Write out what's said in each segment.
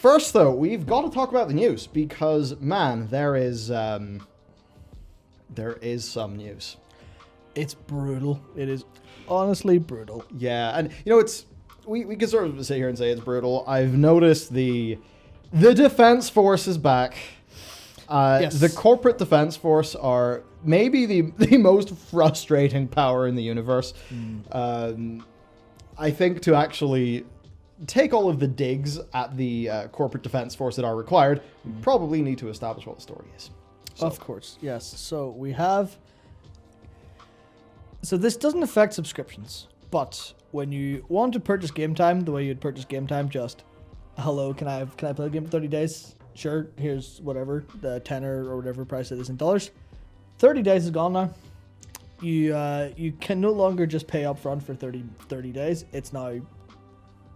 First, though, we've got to talk about the news because, man, there is some news. It's brutal. It is honestly brutal. Yeah, and it's we can sort of sit here and say it's brutal. I've noticed the Defense Force is back. Yes. The corporate Defense Force are maybe the most frustrating power in the universe. I think to actually take all of the digs at the corporate Defense Force that are required, we probably need to establish what the story is. So. Of course, yes. So we have... So this doesn't affect subscriptions, but when you want to purchase Game Time, the way you'd purchase Game Time, just, hello, can I play the game for 30 days? Sure, here's whatever, the tenner or whatever price it is in dollars. 30 days is gone now. You can no longer just pay up front for 30 days. It's now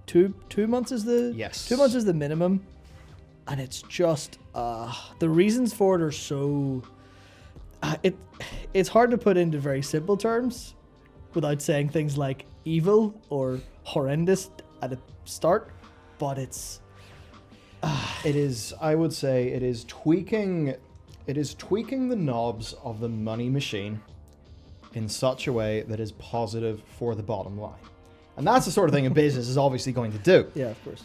two months is the... Yes. 2 months is the minimum. And it's just, the reasons for it are so... It's hard to put into very simple terms without saying things like evil or horrendous at the start, but it's... It is, I would say, it is tweaking the knobs of the money machine in such a way that is positive for the bottom line. And that's the sort of thing a business is obviously going to do. Yeah, of course.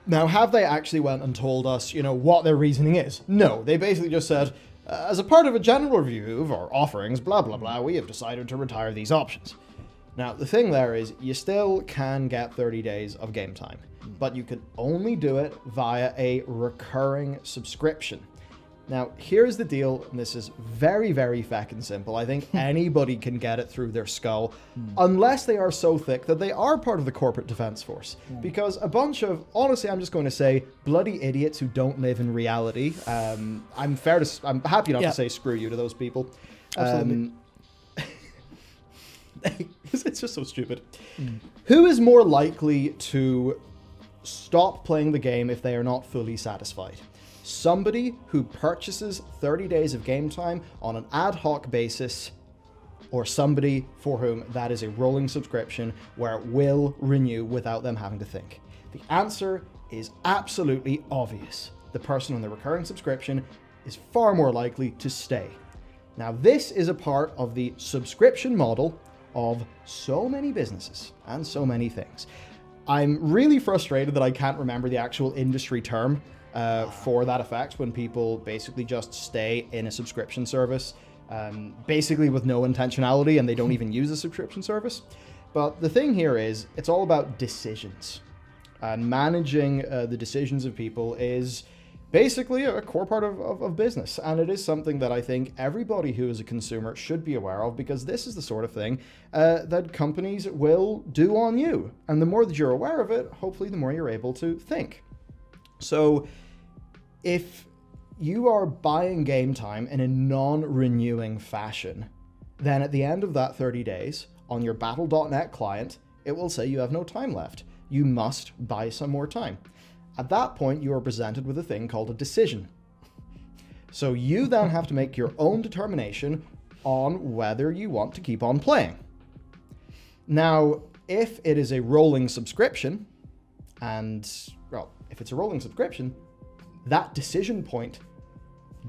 Now, have they actually went and told us, what their reasoning is? No, they basically just said, as a part of a general review of our offerings, blah, blah, blah, we have decided to retire these options. Now, the thing there is, you still can get 30 days of game time, but you can only do it via a recurring subscription. Now, here's the deal, and this is very, very feckin' simple. I think anybody can get it through their skull, unless they are so thick that they are part of the corporate defense force. Because a bunch of, honestly, I'm just going to say, bloody idiots who don't live in reality. I'm happy not to say screw you to those people. Absolutely. It's just so stupid. Who is more likely to stop playing the game if they are not fully satisfied? Somebody who purchases 30 days of game time on an ad hoc basis, or somebody for whom that is a rolling subscription where it will renew without them having to think? The answer is absolutely obvious. The person on the recurring subscription is far more likely to stay. Now, this is a part of the subscription model of so many businesses and so many things. I'm really frustrated that I can't remember the actual industry term for that effect when people basically just stay in a subscription service, basically with no intentionality, and they don't even use a subscription service. But the thing here is, it's all about decisions. And managing the decisions of people is basically a core part of business. And it is something that I think everybody who is a consumer should be aware of, because this is the sort of thing that companies will do on you. And the more that you're aware of it, hopefully the more you're able to think. So if you are buying game time in a non-renewing fashion, then at the end of that 30 days on your battle.net client, it will say you have no time left. You must buy some more time. At that point, you are presented with a thing called a decision. So you then have to make your own determination on whether you want to keep on playing. Now, if it is a rolling subscription, and, well, if it's a rolling subscription, that decision point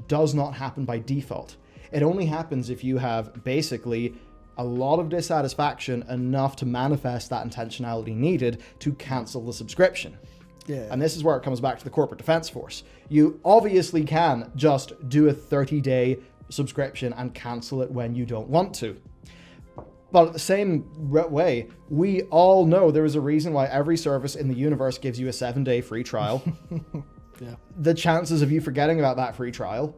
does not happen by default. It only happens if you have basically a lot of dissatisfaction enough to manifest that intentionality needed to cancel the subscription. Yeah. And this is where it comes back to the corporate defense force. You obviously can just do a 30-day subscription and cancel it when you don't want to. But at the same way, we all know there is a reason why every service in the universe gives you a 7-day free trial. Yeah. The chances of you forgetting about that free trial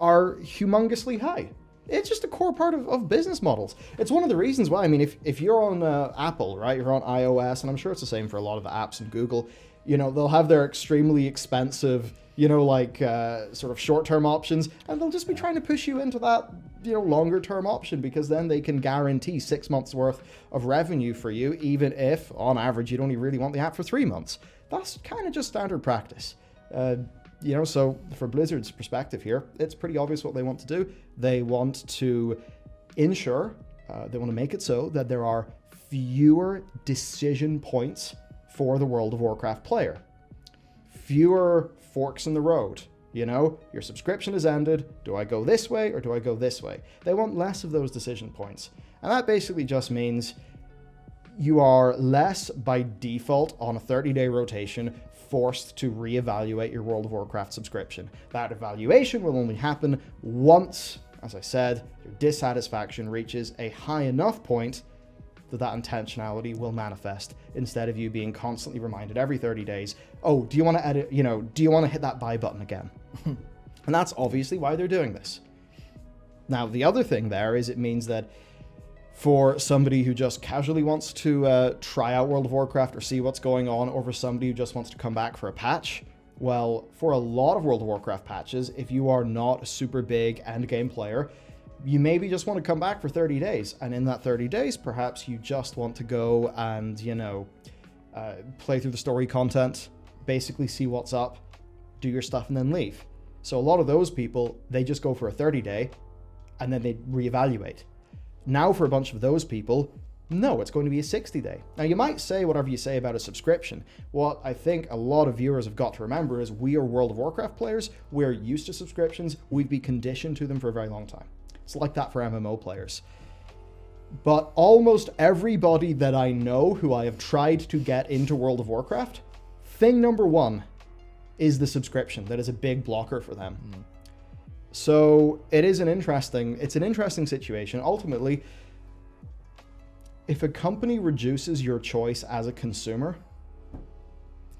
are humongously high. It's just a core part of business models. It's one of the reasons why, I mean, if you're on Apple, right, you're on iOS, and I'm sure it's the same for a lot of the apps in Google, they'll have their extremely expensive, sort of short-term options, and they'll just be trying to push you into that, longer-term option, because then they can guarantee 6 months worth of revenue for you, even if, on average, you'd only really want the app for 3 months. That's kind of just standard practice. So for Blizzard's perspective here, it's pretty obvious what they want to do. They want to ensure, they want to make it so that there are fewer decision points for the World of Warcraft player. Fewer forks in the road. You know, your subscription has ended. Do I go this way or do I go this way? They want less of those decision points. And that basically just means you are less by default on a 30-day rotation forced to reevaluate your World of Warcraft subscription. That evaluation will only happen once, as I said, your dissatisfaction reaches a high enough point that intentionality will manifest, instead of you being constantly reminded every 30 days, oh, do you want to edit, do you want to hit that buy button again? And that's obviously why they're doing this. Now, the other thing there is it means that for somebody who just casually wants to try out World of Warcraft or see what's going on, or for somebody who just wants to come back for a patch, well, for a lot of World of Warcraft patches, if you are not a super big end game player, you maybe just want to come back for 30 days. And in that 30 days, perhaps you just want to go and, play through the story content, basically see what's up, do your stuff, and then leave. So a lot of those people, they just go for a 30-day and then they reevaluate. Now for a bunch of those people, no, it's going to be a 60-day. Now you might say whatever you say about a subscription. What I think a lot of viewers have got to remember is we are World of Warcraft players. We're used to subscriptions. We'd be conditioned to them for a very long time. It's like that for MMO players. But almost everybody that I know who I have tried to get into World of Warcraft, thing number one is the subscription. That is a big blocker for them. So it's an interesting situation. Ultimately, if a company reduces your choice as a consumer,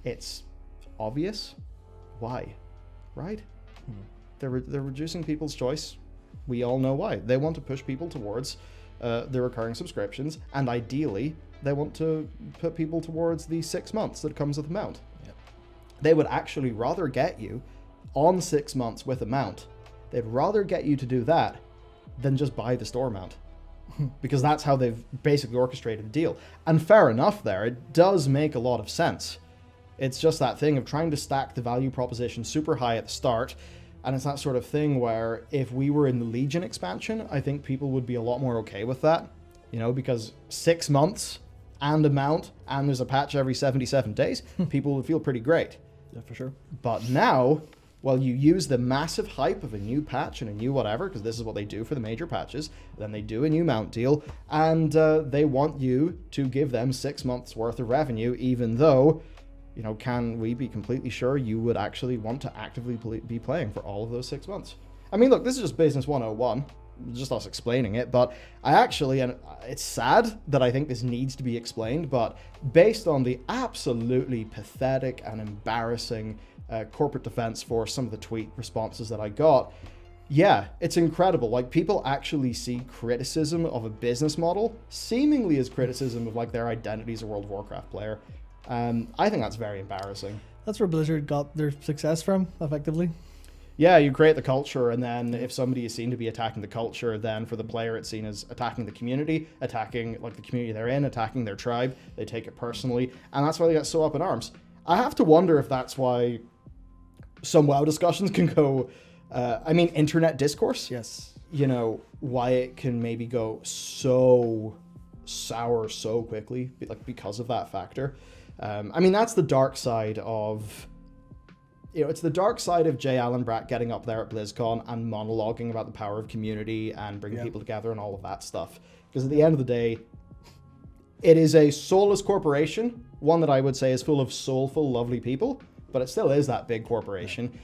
it's obvious why, right? They're reducing people's choice. We all know why. They want to push people towards the recurring subscriptions, and ideally, they want to put people towards the 6 months that comes with the mount. Yep. They would actually rather get you on 6 months with a mount. They'd rather get you to do that than just buy the store mount. Because that's how they've basically orchestrated the deal. And fair enough there, it does make a lot of sense. It's just that thing of trying to stack the value proposition super high at the start, and it's that sort of thing where if we were in the Legion expansion, I think people would be a lot more okay with that, because 6 months and a mount, and there's a patch every 77 days, people would feel pretty great. Yeah, for sure. But now, well, you use the massive hype of a new patch and a new whatever, because this is what they do for the major patches. Then they do a new mount deal, and they want you to give them 6 months worth of revenue, even though, can we be completely sure you would actually want to actively be playing for all of those 6 months? I mean, look, this is just Business 101, just us explaining it, but and it's sad that I think this needs to be explained, but based on the absolutely pathetic and embarrassing corporate defense for some of the tweet responses that I got, yeah, it's incredible. Like, people actually see criticism of a business model seemingly as criticism of their identity as a World of Warcraft player. I think that's very embarrassing. That's where Blizzard got their success from, effectively. Yeah, you create the culture, and then if somebody is seen to be attacking the culture, then for the player it's seen as attacking the community, attacking the community they're in, attacking their tribe. They take it personally, and that's why they get so up in arms. I have to wonder if that's why some WoW discussions can go, internet discourse. Yes. Why it can maybe go so sour so quickly, because of that factor. That's the dark side of, it's the dark side of Jay Allen Bratt getting up there at BlizzCon and monologuing about the power of community and bringing people together and all of that stuff. Because at the end of the day, it is a soulless corporation, one that I would say is full of soulful, lovely people, but it still is that big corporation.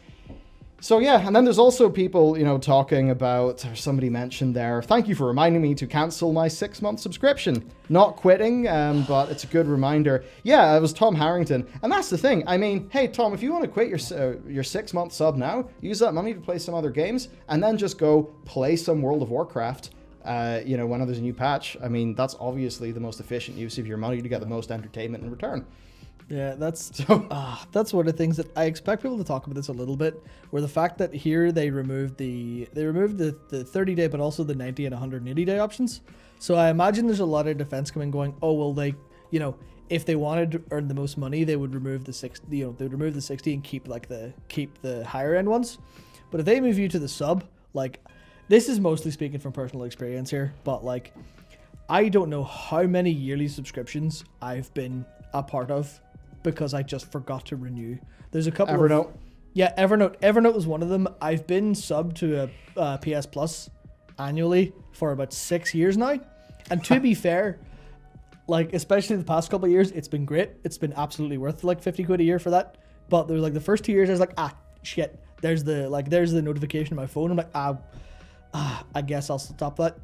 So yeah, and then there's also people, talking about, somebody mentioned there, thank you for reminding me to cancel my 6-month subscription. Not quitting, but it's a good reminder. Yeah, it was Tom Harrington. And that's the thing. Hey, Tom, if you want to quit your 6-month sub now, use that money to play some other games, and then just go play some World of Warcraft, whenever there's a new patch. That's obviously the most efficient use of your money to get the most entertainment in return. Yeah, that's one of the things that I expect people to talk about this a little bit, where the fact that here they removed the 30-day, but also the 90 and 180-day options. So I imagine there's a lot of defense coming going, oh, well, if they wanted to earn the most money, they would remove the 60, they would remove the 60 and keep the higher end ones. But if they move you to the sub, this is mostly speaking from personal experience here, but I don't know how many yearly subscriptions I've been a part of because I just forgot to renew. There's a couple Evernote. Yeah, Evernote. Evernote was one of them. I've been subbed to a PS Plus annually for about 6 years now. And to be fair, like, especially the past couple of years, it's been great. It's been absolutely worth like 50 quid a year for that. But there was like the first 2 years, I was like, shit. There's the notification on my phone. I'm like, I guess I'll stop that.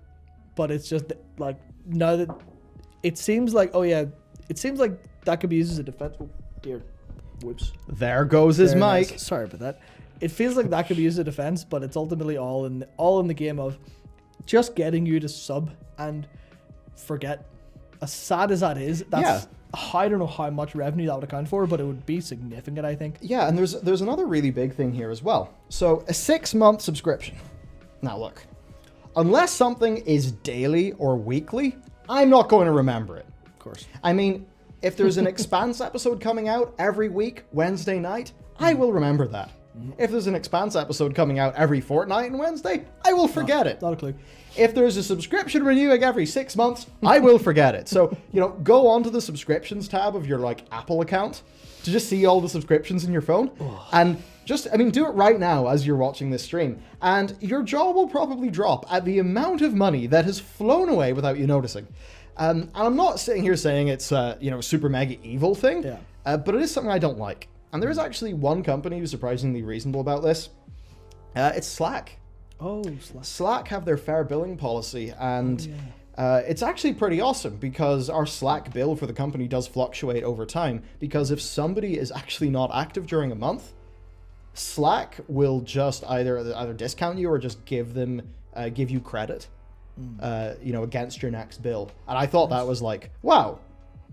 But it's just like, now that it seems like, that could be used as a defense. Oh, dear. Whoops. There goes his Very mic. nice. Sorry about that. It feels like that could be used as a defense, but it's ultimately all in the game of just getting you to sub and forget. As sad as that is, that's I don't know how much revenue that would account for, but it would be significant, I think. Yeah, and there's another really big thing here as well. So a 6-month subscription. Now look, unless something is daily or weekly, I'm not going to remember it. Of course. I mean, if there's an Expanse episode coming out every week, Wednesday night, I will remember that. If there's an Expanse episode coming out every fortnight on Wednesday, I will forget it. Not a clue. If there's a subscription renewing every 6 months, I will forget it. So, go onto the subscriptions tab of your like Apple account to just see all the subscriptions in your phone. And do it right now as you're watching this stream. And your jaw will probably drop at the amount of money that has flown away without you noticing. And I'm not sitting here saying it's a super mega evil thing, but it is something I don't like. And there is actually one company who's surprisingly reasonable about this. It's Slack. Oh, Slack. Slack have their fair billing policy, and it's actually pretty awesome because our Slack bill for the company does fluctuate over time, because if somebody is actually not active during a month, Slack will just either discount you or just give you credit, against your next bill. And I thought that was like, wow,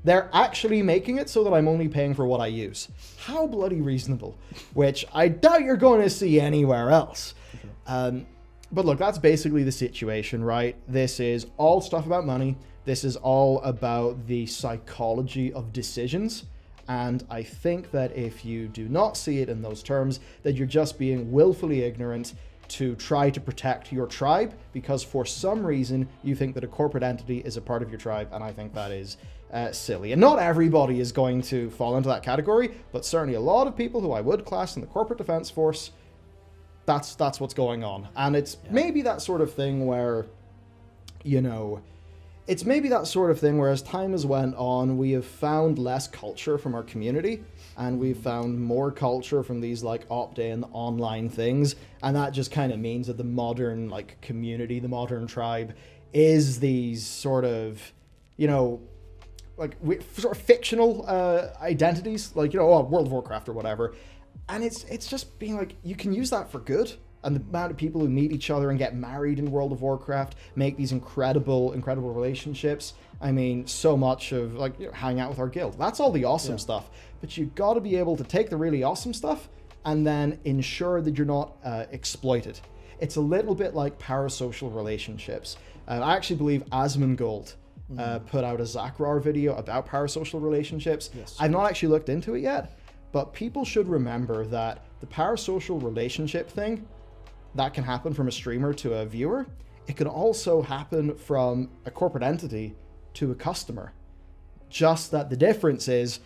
they're actually making it so that I'm only paying for what I use. How bloody reasonable, which I doubt you're going to see anywhere else. But look, that's basically the situation, right? This is all stuff about money. This is all about the psychology of decisions. And I think that if you do not see it in those terms, that you're just being willfully ignorant to try to protect your tribe, because for some reason you think that a corporate entity is a part of your tribe, and I think that is silly. And not everybody is going to fall into that category, but certainly a lot of people who I would class in the corporate defense force, that's what's going on. And it's maybe that sort of thing where, it's maybe that sort of thing where as time has went on, we have found less culture from our community, and we've found more culture from these like opt-in online things. And that just kind of means that the modern like community, the modern tribe is these sort of, sort of fictional identities, like, World of Warcraft or whatever. And it's just being like, you can use that for good. And the amount of people who meet each other and get married in World of Warcraft, make these incredible relationships. I mean, so much of hang out with our guild. That's all the awesome stuff. But you've got to be able to take the really awesome stuff and then ensure that you're not exploited. It's a little bit like parasocial relationships. I actually believe Asmongold put out a Zachrar video about parasocial relationships. Yes. I've not actually looked into it yet, but people should remember that the parasocial relationship thing, that can happen from a streamer to a viewer. It can also happen from a corporate entity to a customer. Just that the difference is,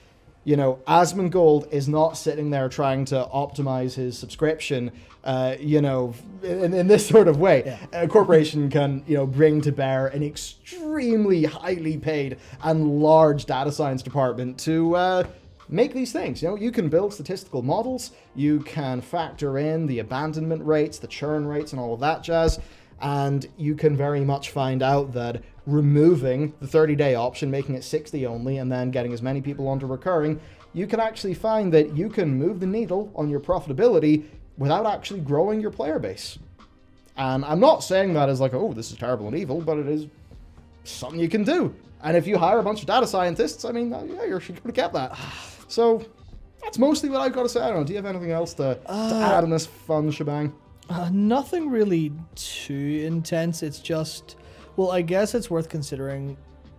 Asmongold is not sitting there trying to optimize his subscription, in this sort of way. Yeah. A corporation can, bring to bear an extremely highly paid and large data science department to make these things. You can build statistical models, you can factor in the abandonment rates, the churn rates, and all of that jazz, and you can very much find out that removing the 30-day option, making it 60 only, and then getting as many people onto recurring, you can actually find that you can move the needle on your profitability without actually growing your player base. And I'm not saying that as like, oh, this is terrible and evil, but it is something you can do. And if you hire a bunch of data scientists, I mean, you're going to get that. So that's mostly what I've got to say. I don't know. Do you have anything else to add on this fun shebang? Nothing really too intense. It's just, well, I guess it's worth considering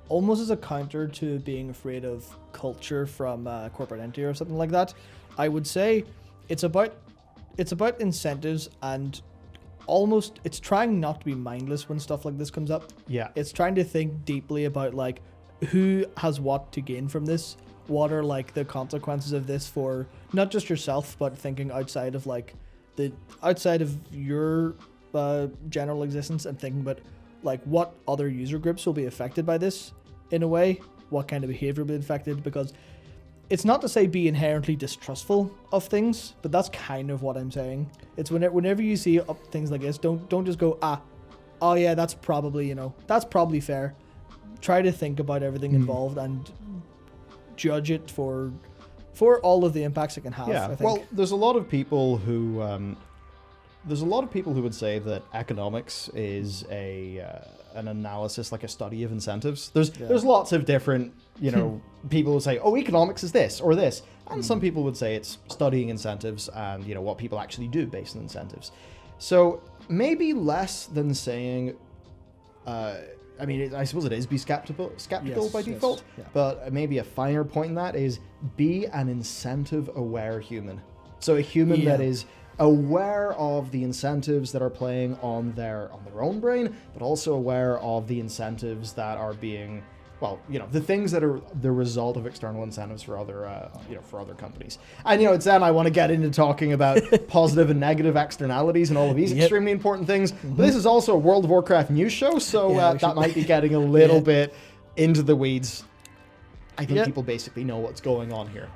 almost as a counter to being afraid of culture from a corporate entity or something like that. I would say it's about incentives, and almost it's trying not to be mindless when stuff like this comes up. Yeah. It's trying to think deeply about like who has what to gain from this. what are like the consequences of this for not just yourself, but thinking outside of like outside of your general existence, and thinking about like what other user groups will be affected by this in a way, what kind of behavior will be affected, because it's not to say be inherently distrustful of things, but that's kind of what I'm saying. It's whenever you see things like this, don't just go, oh yeah, that's probably, that's probably fair. Try to think about everything involved and judge it for all of the impacts it can have. Yeah, I think. well, there's a lot of people who would say that economics is an analysis, like a study of incentives. There's lots of different, people who say, oh, economics is this or this. And some people would say it's studying incentives and, what people actually do based on incentives. So maybe less than saying, I suppose it is be skeptical by default, but maybe a finer point in that is be an incentive-aware human. So a human that is aware of the incentives that are playing on their own brain, but also aware of the incentives that are being, the things that are the result of external incentives for other, for other companies. And it's then I want to get into talking about positive and negative externalities and all of these extremely important things. But this is also a World of Warcraft news show, so that might be getting a little bit into the weeds. I think people basically know what's going on here.